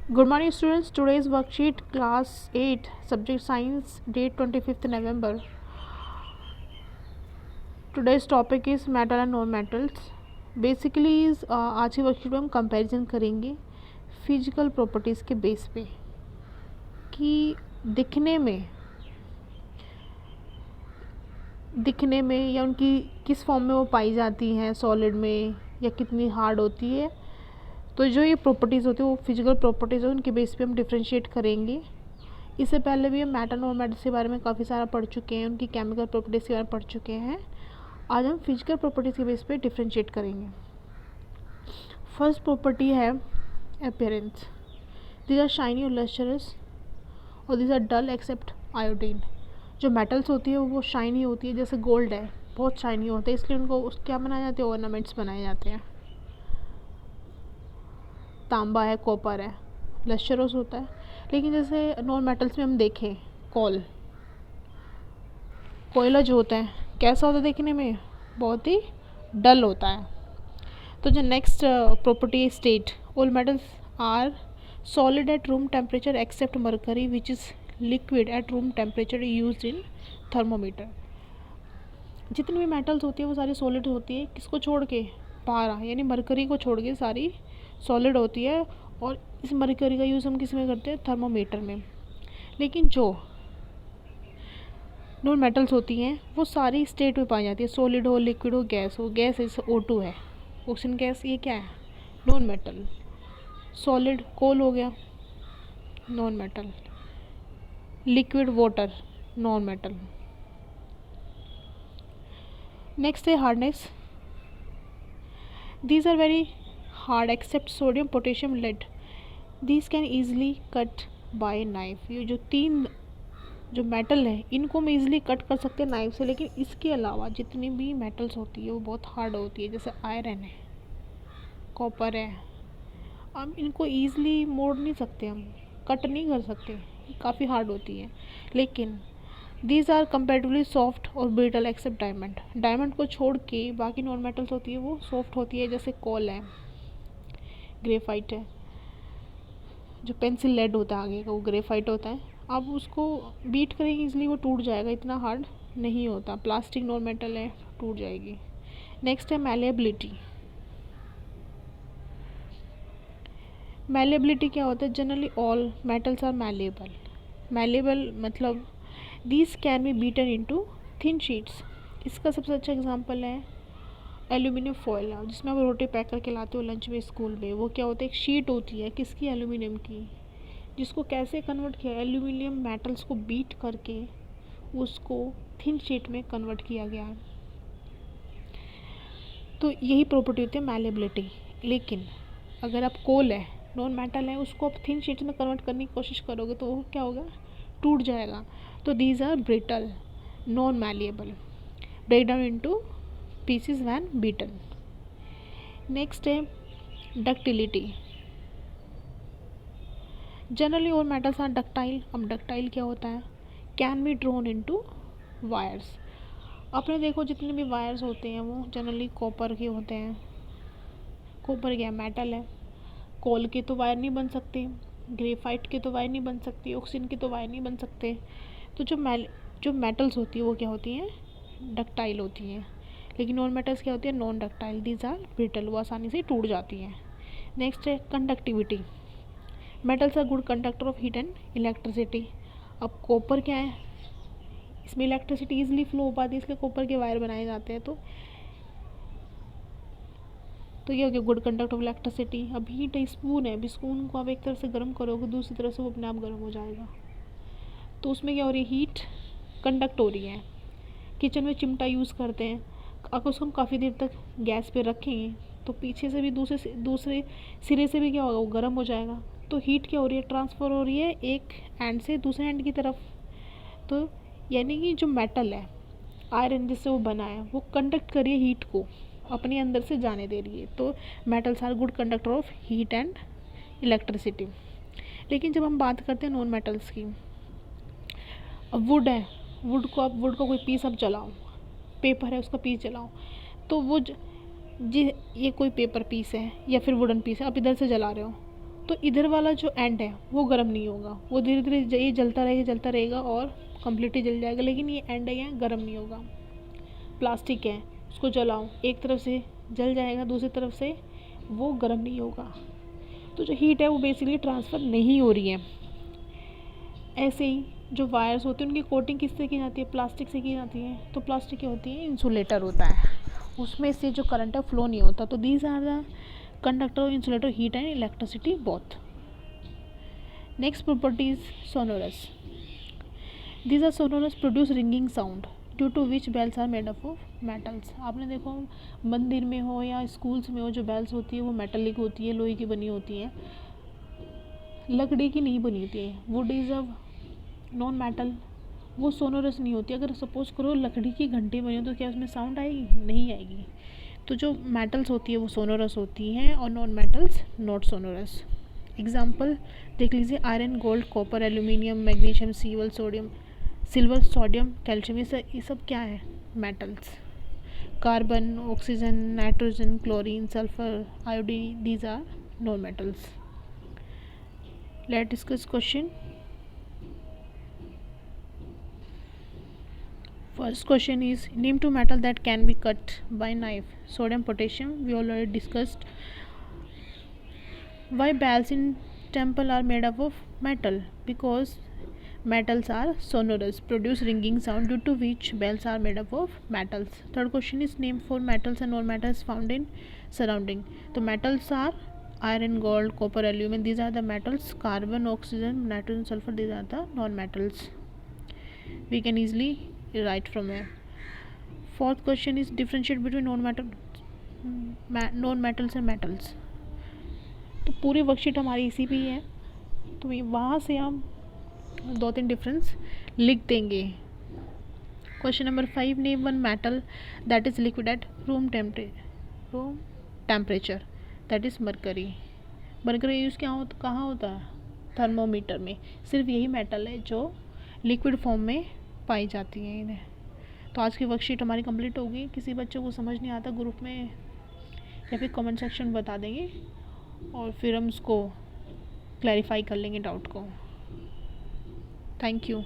Good morning, students. Today's worksheet, class 8, subject science, date 25th November. Today's topic is metal and non-metals. Basically is आज की worksheet में हम comparison करेंगे physical properties के base पे कि दिखने में या उनकी किस फॉर्म में वो पाई जाती हैं, सॉलिड में या कितनी हार्ड होती है। तो जो ये प्रॉपर्टीज़ होती है वो फिजिकल प्रॉपर्टीज़ है, उनके बेस पे हम डिफ्रेंशिएट करेंगे। इससे पहले भी हम मेटल और मेटल्स के बारे में काफ़ी सारा पढ़ चुके हैं, उनकी केमिकल प्रॉपर्टीज़ के बारे में पढ़ चुके हैं। आज हम फिजिकल प्रॉपर्टीज़ के बेस पे डिफ्रेंशिएट करेंगे। फर्स्ट प्रॉपर्टी है अपीयरेंस। दीज आर शाइनी और लस्टरस और these are dull except iodine. जो मेटल्स होती है वो शाइनी होती है, जैसे गोल्ड है, बहुत शाइनी होता है, इसलिए उनको क्या बनाए जाते हैं, ऑर्नामेंट्स बनाए जाते हैं। तांबा है, कॉपर है, लस्टरस होता है। लेकिन जैसे नॉन मेटल्स में हम देखें, कोयला जो होता है कैसा होता है देखने में, बहुत ही डल होता है। तो जो next property state, all metals are solid at room temperature except mercury which is liquid at room temperature used in thermometer. जितनी भी मेटल्स होती है वो सारी सॉलिड होती है, किसको छोड़ के, पारा यानी मरकरी को छोड़ के सारी सॉलिड होती है। और इस मरकरी का यूज़ हम किस में करते हैं, थर्मोमीटर में। लेकिन जो नॉन मेटल्स होती हैं वो सारी स्टेट में पाई जाती है, सॉलिड हो, लिक्विड हो, गैस हो। गैस इस O2 है, ऑक्सीजन गैस, ये क्या है, नॉन मेटल। सॉलिड कोल हो गया, non metal. Liquid water, non metal. Next है hardness. These are very hard except sodium, potassium, lead. These can easily cut by knife. ये जो तीन जो मेटल है इनको हम ईजिली कट कर सकते हैं नाइफ से, लेकिन इसके अलावा जितनी भी मेटल्स होती है वो बहुत हार्ड होती है, जैसे आयरन है, कॉपर है। हम इनको ईजिली मोड़ नहीं सकते, हम कट नहीं कर सकते, काफ़ी हार्ड होती है। लेकिन दीज आर कंपेरेटिवली सॉफ्ट और ब्रिटल एक्सेप्ट डायमंड। डायमंड को छोड़ के बाकी नॉन मेटल्स होती है वो सॉफ्ट होती है, जैसे कोल है, ग्रेफाइट है। जो पेंसिल लेड होता है आगे का वो ग्रेफाइट होता है। आप उसको बीट करेंगे इसलिए वो टूट जाएगा, इतना हार्ड नहीं होता। प्लास्टिक नॉन मेटल है, टूट जाएगी। नेक्स्ट है मैलेबिलिटी। मैलेबिलिटी क्या होता है, generally all metals are malleable. Malleable मतलब these can be beaten into thin sheets. इसका सबसे अच्छा एग्जांपल है एल्यूमिनियम फॉयल, जिसमें आप रोटी पैक करके लाते हो लंच में, स्कूल में। वो क्या होता है, एक शीट होती है, किसकी, एल्यूमिनियम की, जिसको कैसे कन्वर्ट किया, एल्यूमिनियम मेटल्स को बीट करके उसको थिन शीट में कन्वर्ट किया गया है। तो यही प्रॉपर्टी होती है मैलेबिलिटी। लेकिन अगर आप कोल है, नॉन मेटल है, उसको आप थिन शीट में कन्वर्ट करने की कोशिश करोगे तो वो क्या होगा, टूट जाएगा। तो these are brittle, non malleable, break down into pieces when beaten. Next है ductility. Generally all metals are ductile. अब डक्टाइल क्या होता है, can be drawn into wires. आपने देखो जितने भी वायर्स होते हैं वो जनरली कॉपर के होते हैं। कॉपर क्या मेटल है, कोल के तो वायर नहीं बन सकते, ग्रेफाइट के तो वायर नहीं बन सकती, ऑक्सीजन के तो वायर नहीं बन सकते। तो जो मेटल्स होती है वो क्या होती हैं, डक्टाइल होती हैं। लेकिन नॉन मेटल्स क्या होती है, non ductile, these are brittle, वो आसानी से टूट जाती हैं। नेक्स्ट है conductivity. Metals are good conductor of heat and electricity. अब कॉपर क्या है, इसमें इलेक्ट्रिसिटी ईजिली फ्लो हो पाती है, इसलिए कॉपर के वायर बनाए जाते हैं। तो ये हो गया गुड कंडक्टर ऑफ इलेक्ट्रिसिटी। अब हीट है, स्पून है, अभी स्पून को आप एक तरफ से गर्म करोगे दूसरी तरफ से वो अपने आप गर्म हो जाएगा। तो उसमें क्या हो रही है, हीट कंडक्ट हो रही है। किचन में चिमटा यूज़ करते हैं, अगर उसको हम काफ़ी देर तक गैस पे रखेंगे तो पीछे से भी दूसरे सिरे से भी क्या होगा, वो गर्म हो जाएगा। तो हीट क्या हो रही है, ट्रांसफ़र हो रही है एक एंड से दूसरे एंड की तरफ। तो यानी कि जो मेटल है, आयरन जिससे वो बना है, वो कंडक्ट कर रही है हीट को, अपने अंदर से जाने दे रही है। तो metals are good conductor of heat and electricity. लेकिन जब हम बात करते हैं नॉन मेटल्स की, अब वुड है, वुड का कोई पीस आप जलाओ, पेपर है उसका पीस जलाओ, तो वो जी ये कोई पेपर पीस है या फिर वुडन पीस है, आप इधर से जला रहे हो तो इधर वाला जो एंड है वो गर्म नहीं होगा, वो धीरे धीरे ये जलता रहेगा और कम्प्लीटली जल जाएगा, लेकिन ये एंड है यहाँ गर्म नहीं होगा। प्लास्टिक है, उसको जलाओ, एक तरफ से जल जाएगा, दूसरी तरफ से वो गर्म नहीं होगा, तो जो हीट है वो बेसिकली ट्रांसफ़र नहीं हो रही है। ऐसे ही जो वायर्स होते हैं उनकी कोटिंग किससे की जाती है, प्लास्टिक से की जाती है। तो प्लास्टिक क्या होती है, इंसुलेटर होता है, उसमें से जो करंट है फ्लो नहीं होता। तो these are the conductor of insulator, heat and electricity both. Next property is sonorous. These are sonorous produce ringing sound due to which bells are made up of metals. आपने देखो मंदिर में हो या स्कूल्स में हो, जो बेल्स होती है वो मेटलिक होती है, लोहे की बनी होती है, लकड़ी की नहीं बनी होती है। Would is a non metal, वो सोनोरस नहीं होती। अगर सपोज करो लकड़ी की घंटी बनी हो तो क्या उसमें साउंड आएगी, नहीं आएगी। तो जो मेटल्स होती है वो सोनोरस होती हैं और non metals not sonorous. Example देख लीजिए, iron, gold, copper, aluminium, magnesium, silver, sodium, calcium, ये सब क्या है, metals. Carbon, oxygen, nitrogen, chlorine, sulphur, iodine, these are non metals. Let discuss question. First question is, name two metal that can be cut by knife. Sodium, potassium, we already discussed. Why bells in temple are made up of metal? Because metals are sonorous, produce ringing sound, due to which bells are made up of metals. Third question is, name four metals and non-metals found in surrounding. The metals are iron, gold, copper, aluminum, these are the metals. Carbon, oxygen, nitrogen, sulfur, these are the non-metals. We can easily write from here. Fourth question is, differentiate between non metals and metals. तो पूरी worksheet हमारी इसी पे ही है, तो वहाँ से हम 2-3 डिफरेंस लिख देंगे। Question number 5, name one metal that is liquid at room temperature, that is mercury. Mercury use कहाँ होता है, थर्मोमीटर में। सिर्फ यही मेटल है जो लिक्विड फॉर्म में पाई जाती हैं इन्हें। तो आज की वर्कशीट हमारी कंप्लीट होगी। किसी बच्चे को समझ नहीं आता ग्रुप में या फिर कमेंट सेक्शन में बता देंगे और फिर हम उसको क्लैरिफाई कर लेंगे डाउट को। Thank you.